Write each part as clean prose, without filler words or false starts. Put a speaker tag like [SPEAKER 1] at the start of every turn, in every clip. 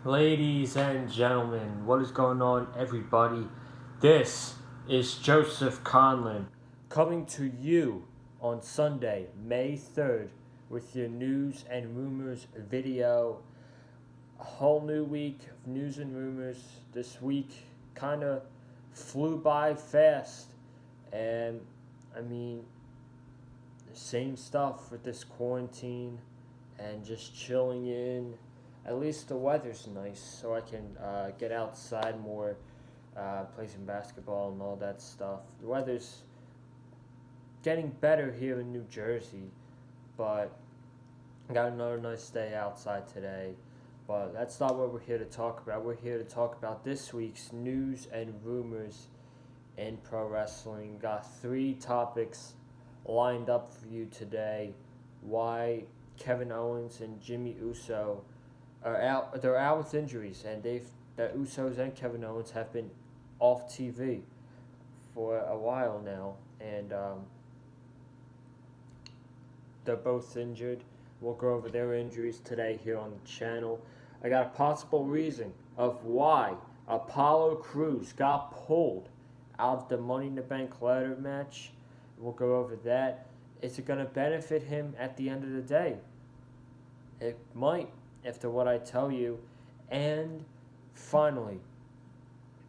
[SPEAKER 1] Ladies and gentlemen, what is going on, everybody? This is Joseph Conlon coming to you on Sunday, May 3rd, with your news and rumors video. A whole new week of news and rumors. This week kind of flew by fast, and I mean, the same stuff with this quarantine and just chilling in. At least the weather's nice, so I can get outside more, play some basketball and all that stuff. The weather's getting better here in New Jersey, but got another nice day outside today. But that's not what we're here to talk about. We're here to talk about this week's news and rumors in pro wrestling. Got three topics lined up for you today. Why Kevin Owens and Jimmy Uso are out. They're out with injuries, and the Usos and Kevin Owens have been off TV for a while now, and they're both injured. We'll go over their injuries today here on the channel. I got a possible reason of why Apollo Crews got pulled out of the Money in the Bank ladder match. We'll go over that. Is it going to benefit him at the end of the day? It might, after what I tell you. And finally,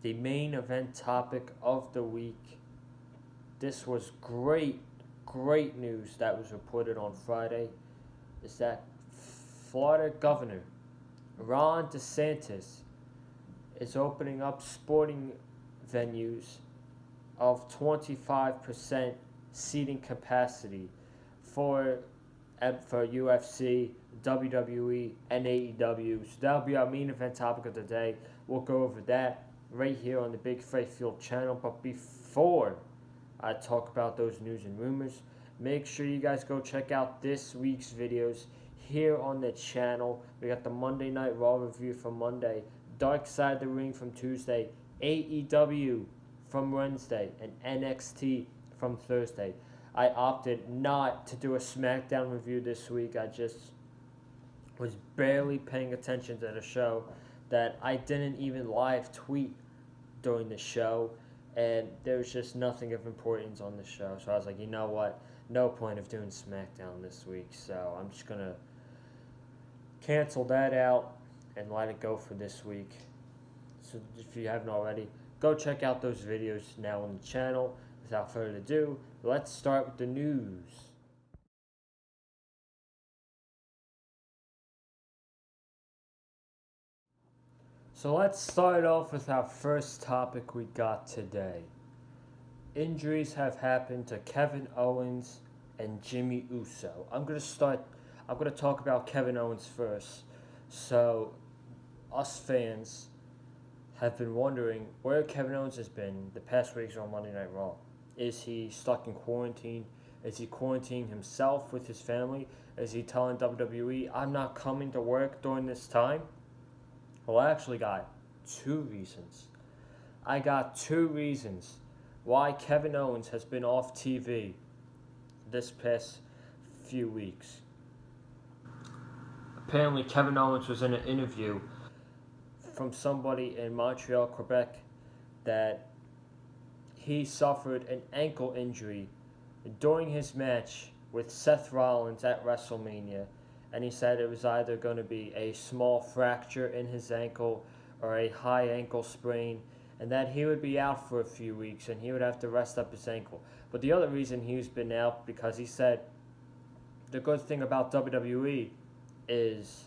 [SPEAKER 1] the main event topic of the week. This was great news that was reported on Friday. Is that Florida Governor Ron DeSantis is opening up sporting venues of 25% seating capacity for UFC, WWE, and AEW. So that'll be our main event topic of the day. We'll go over that right here on the Big Faith Field channel. But before I talk about those news and rumors, make sure you guys go check out this week's videos here on the channel. We got the Monday Night Raw review from Monday, Dark Side of the Ring from Tuesday, AEW from Wednesday, and NXT from Thursday. I opted not to do a SmackDown review this week. I just was barely paying attention to the show, that I didn't even live tweet during the show, and there was just nothing of importance on the show. So I was like, you know what? No point of doing SmackDown this week. So I'm just going to cancel that out and let it go for this week. So if you haven't already, go check out those videos now on the channel. Without further ado, let's start with the news. So let's start off with our first topic we got today. Injuries have happened to Kevin Owens and Jimmy Uso. I'm going to talk about Kevin Owens first. So us fans have been wondering where Kevin Owens has been the past weeks on Monday Night Raw. Is he stuck in quarantine? Is he quarantining himself with his family? Is he telling WWE, I'm not coming to work during this time? Well, I actually got two reasons. I got two reasons why Kevin Owens has been off TV this past few weeks. Apparently, Kevin Owens was in an interview from somebody in Montreal, Quebec, that he suffered an ankle injury during his match with Seth Rollins at WrestleMania, and he said it was either going to be a small fracture in his ankle or a high ankle sprain, and that he would be out for a few weeks and he would have to rest up his ankle. But the other reason he's been out, because he said the good thing about WWE is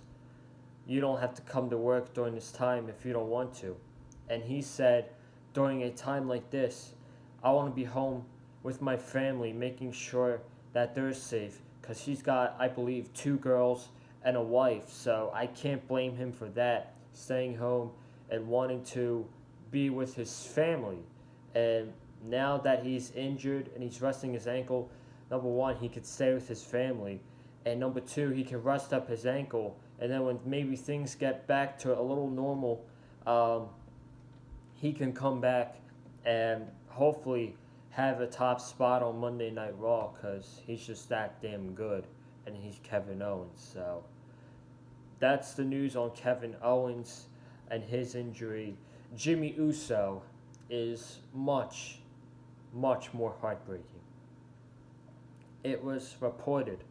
[SPEAKER 1] you don't have to come to work during this time if you don't want to. And he said, during a time like this, I want to be home with my family, making sure that they're safe, because he's got, I believe, 2 girls and a wife, so I can't blame him for that, staying home and wanting to be with his family. And now that he's injured and he's resting his ankle, number one, he could stay with his family, and number two, he can rest up his ankle, and then when maybe things get back to a little normal, he can come back and hopefully have a top spot on Monday Night Raw, because he's just that damn good, and he's Kevin Owens. So that's the news on Kevin Owens. and his injury, Jimmy Uso, is much, much more heartbreaking. It was reported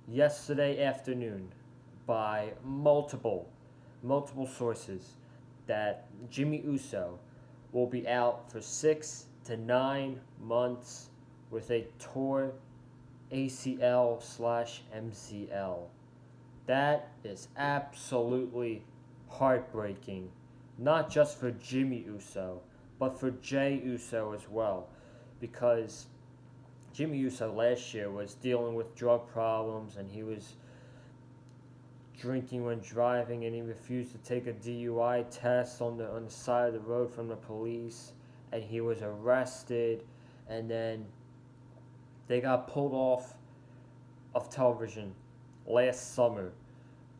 [SPEAKER 1] yesterday afternoon by multiple sources that Jimmy Uso will be out for 6 to 9 months with a torn ACL/MCL. That is absolutely heartbreaking, not just for Jimmy Uso, but for Jey Uso as well, because Jimmy Uso last year was dealing with drug problems, and he was drinking when driving, and he refused to take a DUI test on the side of the road from the police, and he was arrested, and then they got pulled off of television last summer,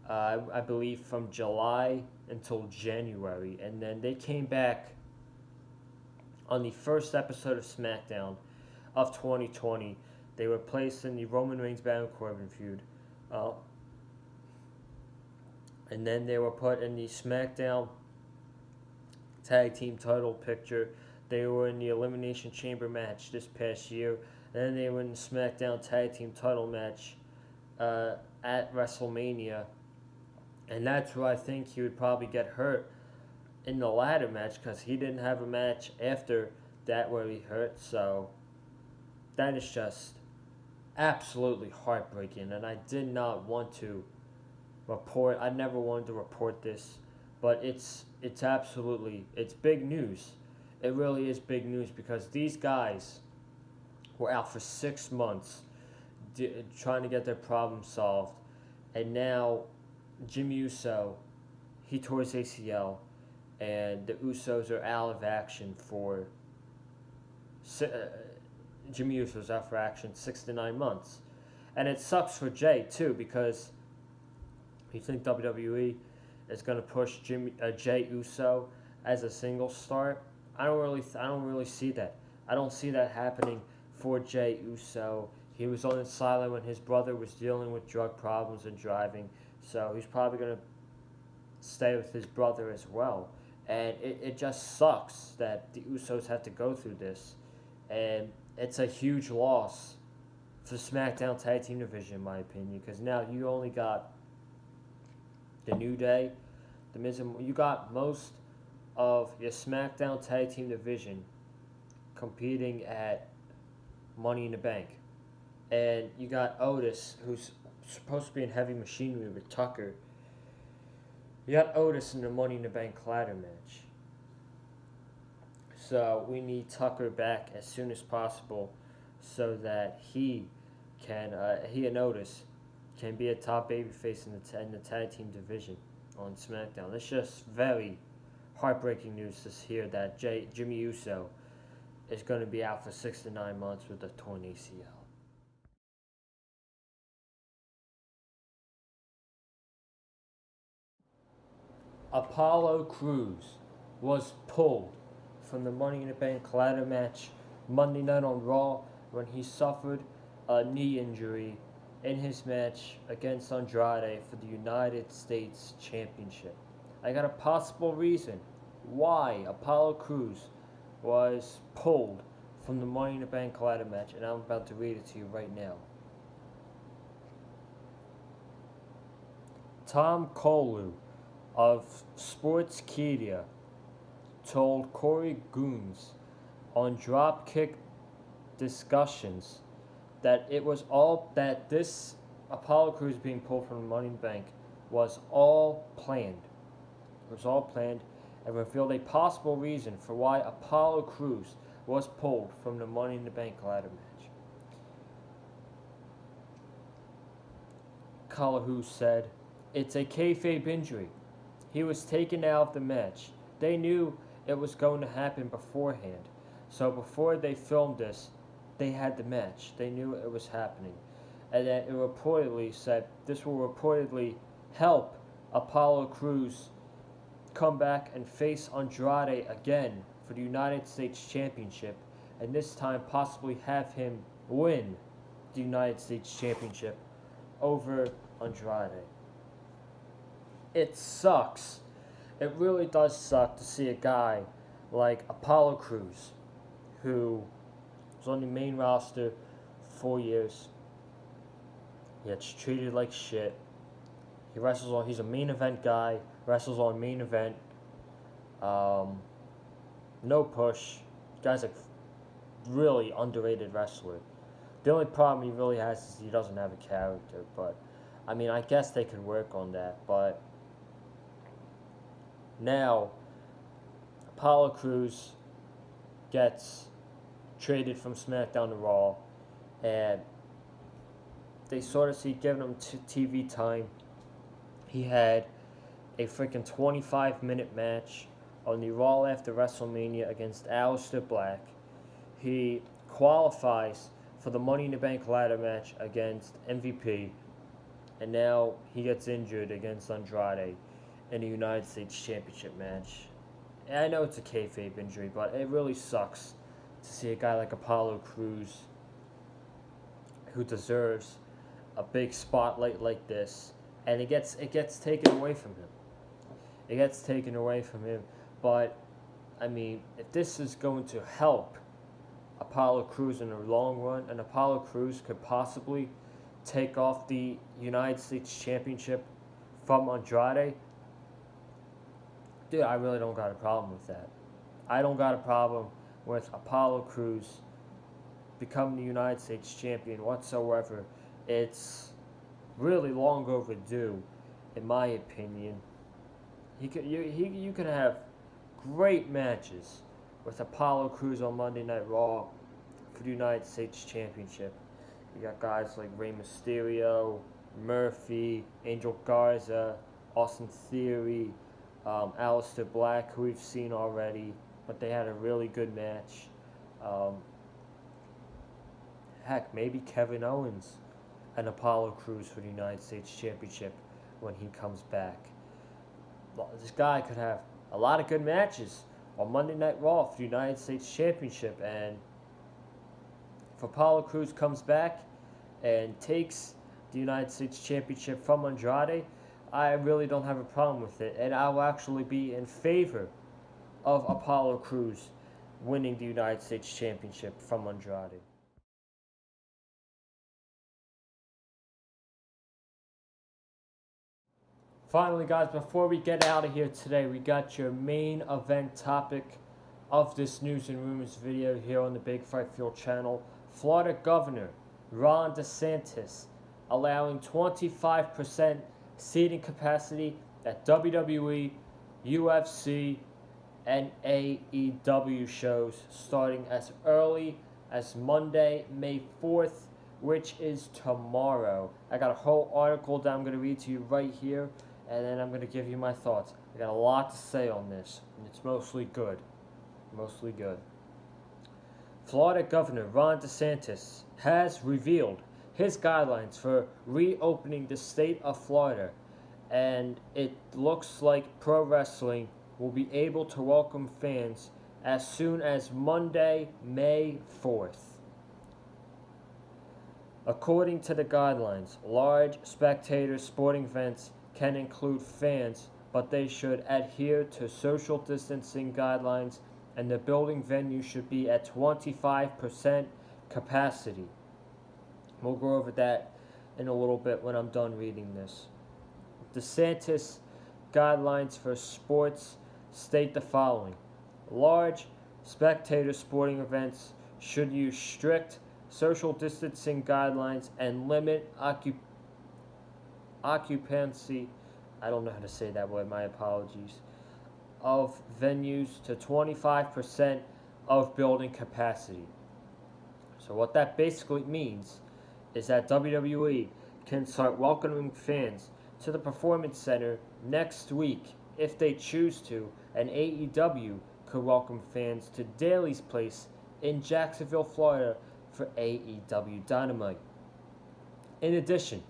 [SPEAKER 1] I believe from July until January, and then they came back on the first episode of SmackDown of 2020. They were placed in the Roman Reigns Baron Corbin feud, and then they were put in the SmackDown Tag Team title picture. They were in the Elimination Chamber match this past year, and then they were in the SmackDown Tag Team title match at WrestleMania, and that's where I think he would probably get hurt in the ladder match, because he didn't have a match after that where he hurt. So that is just absolutely heartbreaking, and I did not want to report. I never wanted to report this, but it's big news. It really is big news, because these guys were out for 6 months trying to get their problem solved, and now Jimmy Uso, he tore his ACL, and the Usos are out of action for Jimmy Uso's out for action 6 to 9 months, and it sucks for Jey too, because you think WWE is going to push Jey Uso as a single start? I don't really see that. I don't see that happening for Jey Uso. He was on the sideline when his brother was dealing with drug problems and driving, so he's probably going to stay with his brother as well. And it just sucks that the Usos have to go through this, and it's a huge loss for SmackDown Tag Team Division, in my opinion, because now you only got the New Day, the Miz, and you got most of your SmackDown Tag Team Division competing at Money in the Bank. And you got Otis, who's supposed to be in heavy machinery with Tucker. You got Otis in the Money in the Bank ladder match. So we need Tucker back as soon as possible, so that he and Otis can be a top babyface in the tag team division on SmackDown. It's just very heartbreaking news to hear that Jimmy Uso is going to be out for 6 to 9 months with a torn ACL. Apollo Crews was pulled from the Money in the Bank ladder match Monday night on Raw when he suffered a knee injury in his match against Andrade for the United States Championship. I got a possible reason why Apollo Crews was pulled from the Money in the Bank ladder match, and I'm about to read it to you right now. Tom Kolu of Sportskeeda told Corey Goons on Dropkick Discussions that this Apollo Crews being pulled from the Money in the Bank was all planned. It was all planned, and revealed a possible reason for why Apollo Crews was pulled from the Money in the Bank ladder match. Calahoo said, "It's a kayfabe injury. He was taken out of the match. They knew it was going to happen beforehand. So before they filmed this, they had the match. They knew it was happening." And then it reportedly said this will reportedly help Apollo Crews come back and face Andrade again for the United States Championship, and this time possibly have him win the United States Championship over Andrade. It sucks it really does suck to see a guy like Apollo Crews, who was on the main roster for 4 years. He gets treated like shit. He's a main event guy, wrestles on main event. No push. Guy's a really underrated wrestler. The only problem he really has is he doesn't have a character, but I mean, I guess they could work on that, but now Apollo Crews gets traded from SmackDown to Raw, and they sort of see giving him TV time. He had a freaking 25-minute match on the Raw after WrestleMania against Aleister Black. He qualifies for the Money in the Bank ladder match against MVP, and now he gets injured against Andrade in the United States Championship match. And I know it's a kayfabe injury, but it really sucks to see a guy like Apollo Crews, who deserves a big spotlight like this, and it gets taken away from him. It gets taken away from him. But I mean, if this is going to help Apollo Crews in the long run, and Apollo Crews could possibly take off the United States Championship from Andrade, dude, I really don't got a problem with that. I don't got a problem with Apollo Crews becoming the United States champion whatsoever. It's really long overdue, in my opinion. You can have great matches with Apollo Crews on Monday Night Raw for the United States Championship. You got guys like Rey Mysterio, Murphy, Angel Garza, Austin Theory, Aleister Black, who we've seen already, but they had a really good match. Heck, maybe Kevin Owens and Apollo Crews for the United States Championship when he comes back. This guy could have a lot of good matches on Monday Night Raw for the United States Championship, and if Apollo Crews comes back and takes the United States Championship from Andrade, I really don't have a problem with it, and I will actually be in favor of Apollo Crews winning the United States Championship from Andrade. Finally, guys, before we get out of here today, we got your main event topic of this news and rumors video here on the Big Fight Fuel channel. Florida Governor Ron DeSantis allowing 25% seating capacity at WWE, UFC, and AEW shows starting as early as Monday, May 4th, which is tomorrow. I got a whole article that I'm going to read to you right here, and then I'm going to give you my thoughts. I got a lot to say on this, and it's mostly good. Mostly good. Florida Governor Ron DeSantis has revealed his guidelines for reopening the state of Florida, and it looks like pro wrestling will be able to welcome fans as soon as Monday, May 4th. According to the guidelines, large spectator sporting events can include fans, but they should adhere to social distancing guidelines, and the building venue should be at 25% capacity. We'll go over that in a little bit when I'm done reading this. DeSantis guidelines for sports state the following. Large spectator sporting events should use strict social distancing guidelines and limit occupancy, I don't know how to say that word, my apologies, of venues to 25% of building capacity. So what that basically means is that WWE can start welcoming fans to the Performance Center next week if they choose to, and AEW could welcome fans to Daly's Place in Jacksonville, Florida for AEW Dynamite. In addition,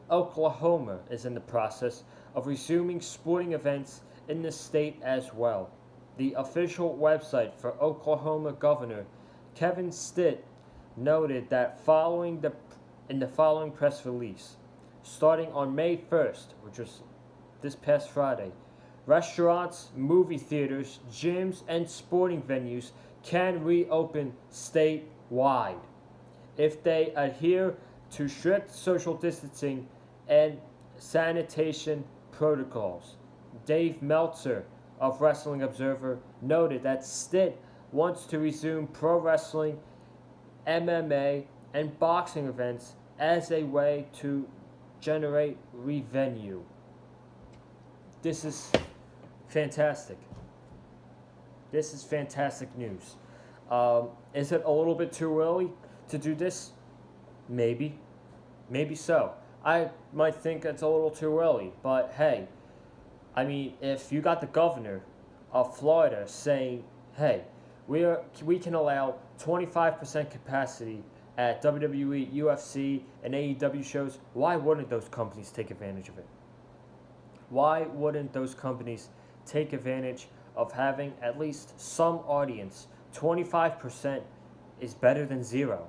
[SPEAKER 1] Oklahoma is in the process of resuming sporting events in the state as well. The official website for Oklahoma Governor Kevin Stitt noted that in the following press release, starting on May 1st, which was this past Friday, restaurants, movie theaters, gyms, and sporting venues can reopen statewide if they adhere to strict social distancing and sanitation protocols. Dave Meltzer of Wrestling Observer noted that Stitt wants to resume pro wrestling, MMA, and boxing events as a way to generate revenue. This is fantastic. This is fantastic news. Is it a little bit too early to do this? Maybe. Maybe so. I might think it's a little too early, but hey, I mean, if you got the governor of Florida saying, hey, we can allow 25% capacity at WWE, UFC, and AEW shows, why wouldn't those companies take advantage of it? Why wouldn't those companies take advantage of having at least some audience? 25% is better than zero.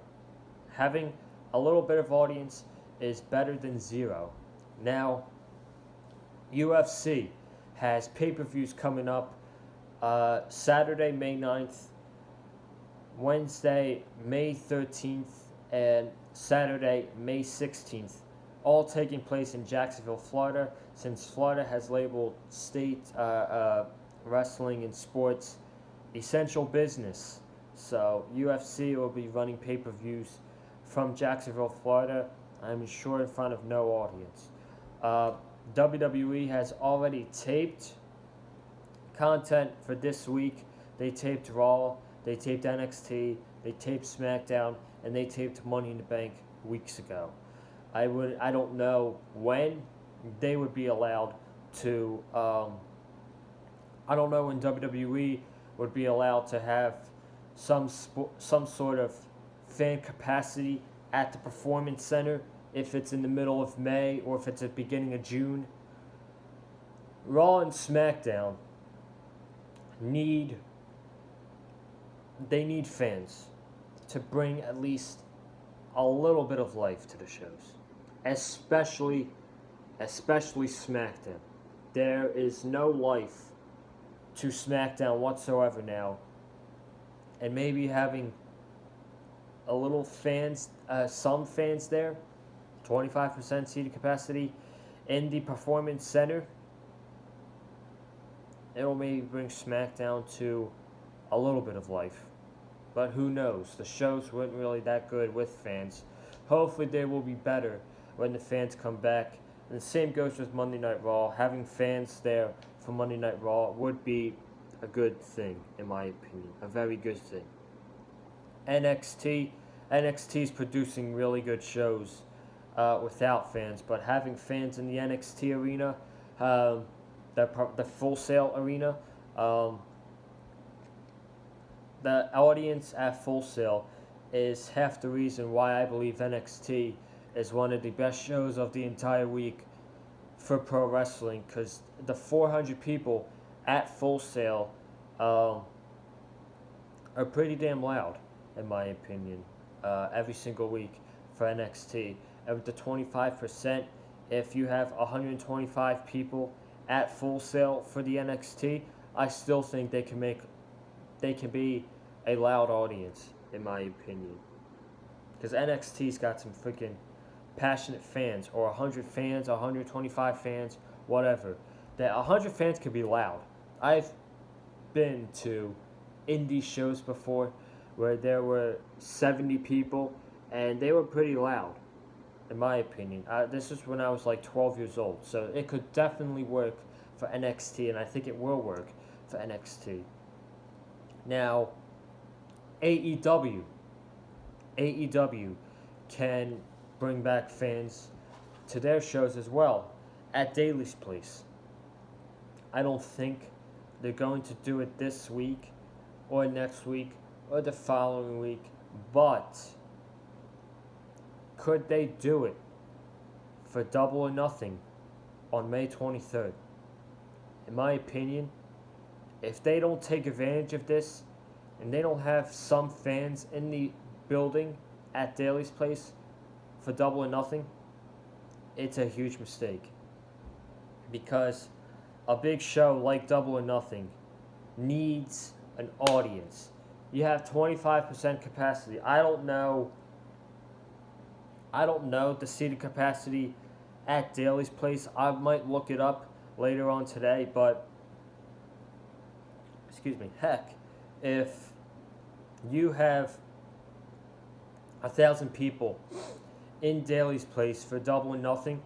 [SPEAKER 1] Having a little bit of audience is better than zero. Now, UFC has pay-per-views coming up Saturday, May 9th, Wednesday, May 13th, and Saturday, May 16th, all taking place in Jacksonville, Florida, since Florida has labeled state wrestling and sports essential business. So UFC will be running pay-per-views from Jacksonville, Florida, I'm sure in front of no audience. WWE has already taped content for this week. They taped Raw, they taped NXT, they taped SmackDown, and they taped Money in the Bank weeks ago. I don't know when they would be allowed to. I don't know when WWE would be allowed to have some sort of fan capacity at the Performance Center, if it's in the middle of May or if it's at the beginning of June. Raw and SmackDown need fans to bring at least a little bit of life to the shows, especially SmackDown. There is no life to SmackDown whatsoever now, and maybe having a little fans, some fans there, 25% seating capacity in the Performance Center, it'll maybe bring SmackDown to a little bit of life. But who knows? The shows weren't really that good with fans. Hopefully they will be better when the fans come back. And the same goes with Monday Night Raw. Having fans there for Monday Night Raw would be a good thing, in my opinion. A very good thing. NXT is producing really good shows without fans. But having fans in the NXT arena, the Full Sail arena, the audience at Full Sail is half the reason why I believe NXT is one of the best shows of the entire week for pro wrestling, because the 400 people at Full Sail are pretty damn loud, in my opinion, every single week for NXT. And with the 25%, if you have 125 people at Full Sail for the NXT, I still think they can be a loud audience, in my opinion. Because NXT's got some freaking passionate fans, or 100 fans, 125 fans, whatever. That 100 fans can be loud. I've been to indie shows before where there were 70 people, and they were pretty loud, in my opinion. This is when I was like 12 years old, so it could definitely work for NXT, and I think it will work for NXT. Now, AEW can bring back fans to their shows as well at Daly's Place. I don't think they're going to do it this week or next week or the following week, but could they do it for Double or Nothing on May 23rd? In my opinion, if they don't take advantage of this and they don't have some fans in the building at Daly's Place for Double or Nothing, it's a huge mistake. Because a big show like Double or Nothing needs an audience. You have 25% capacity. I don't know the seating capacity at Daly's place. I might look it up later on today, but heck, if you have 1,000 people in Daly's place for Double or Nothing,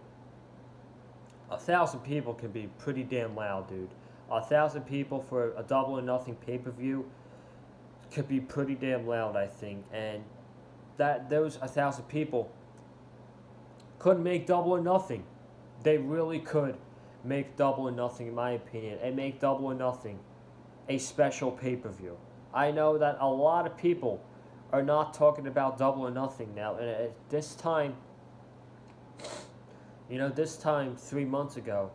[SPEAKER 1] 1,000 people can be pretty damn loud, dude. 1,000 people for a Double or Nothing pay-per-view could be pretty damn loud, I think. And those 1,000 people could make Double or Nothing. They really could make Double or Nothing, in my opinion, and make Double or Nothing a special pay-per-view. I know that a lot of people are not talking about Double or Nothing now, and at this time, this time 3 months ago,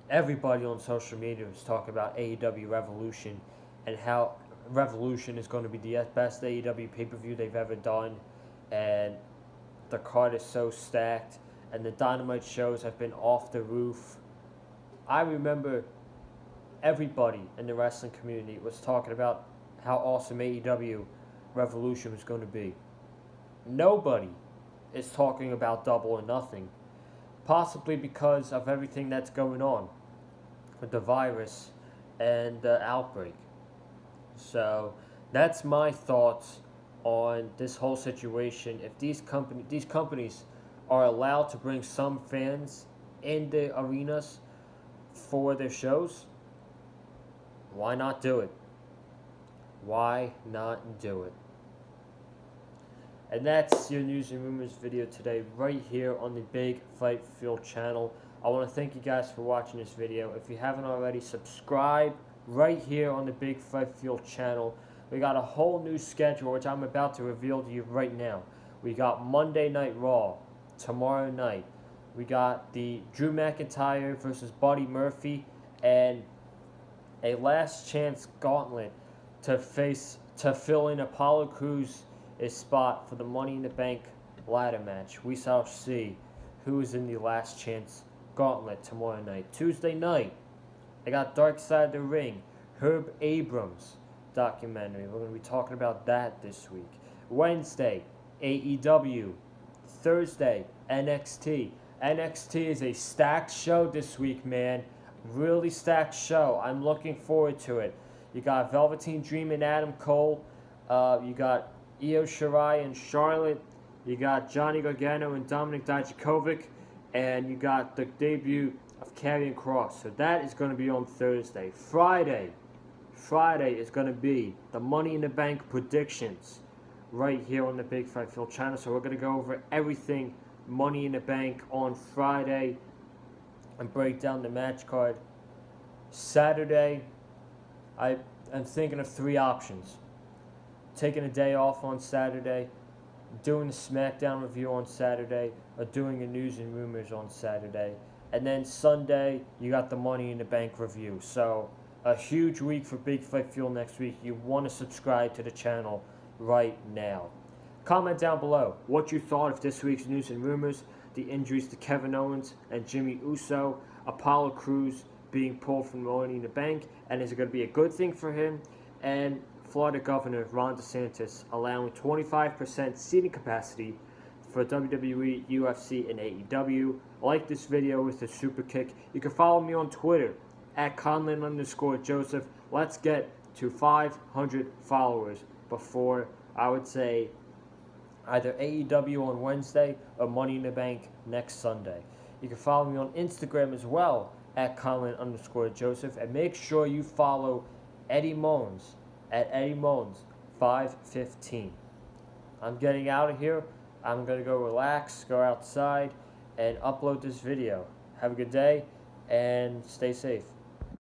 [SPEAKER 1] everybody on social media was talking about AEW Revolution and how Revolution is going to be the best AEW pay-per-view they've ever done, and the card is so stacked, and the Dynamite shows have been off the roof. I remember everybody in the wrestling community was talking about how awesome AEW Revolution was going to be. Nobody is talking about Double or Nothing, possibly because of everything that's going on with the virus and the outbreak. So that's my thoughts on this whole situation. If these companies are allowed to bring some fans in the arenas for their shows, why not do it? Why not do it? And that's your news and rumors video today, right here on the Big Fight Field channel. I want to thank you guys for watching this video. If you haven't already, subscribe right here on the Big Fight Field channel. We got a whole new schedule, which I'm about to reveal to you right now. We got Monday Night Raw tomorrow night. We got the Drew McIntyre versus Buddy Murphy, and a last chance gauntlet to fill in Apollo Crews' spot for the Money in the Bank ladder match. We shall see who is in the last chance gauntlet tomorrow night. Tuesday night, I got Dark Side of the Ring, Herb Abrams documentary. We're going to be talking about that this week. Wednesday, AEW. Thursday, NXT. NXT is a stacked show this week, man. Really stacked show. I'm looking forward to it. You got Velveteen Dream and Adam Cole. You got Io Shirai and Charlotte. You got Johnny Gargano and Dominik Dijakovic. And you got the debut of Karrion Kross. So that is going to be on Thursday. Friday is going to be the Money in the Bank predictions right here on the Big Fight Field channel. So we're going to go over everything Money in the Bank on Friday and break down the match card. Saturday, I am thinking of 3 options. Taking a day off on Saturday, doing the SmackDown review on Saturday, or doing the news and rumors on Saturday. And then Sunday, you got the Money in the Bank review. So a huge week for Big Fight Fuel next week. You want to subscribe to the channel right now. Comment down below what you thought of this week's news and rumors, the injuries to Kevin Owens and Jimmy Uso, Apollo Crews being pulled from Money in the Bank, and is it going to be a good thing for him? And Florida Governor Ron DeSantis allowing 25% seating capacity for WWE, UFC, and AEW. Like this video with a super kick. You can follow me on Twitter at Conlin_Joseph. Let's get to 500 followers before, I would say, either AEW on Wednesday or Money in the Bank next Sunday. You can follow me on Instagram as well at Conlin_Joseph. And make sure you follow Eddie Moans at Eddie Moans 515. I'm getting out of here. I'm going to go relax, go outside, and upload this video. Have a good day, and stay safe.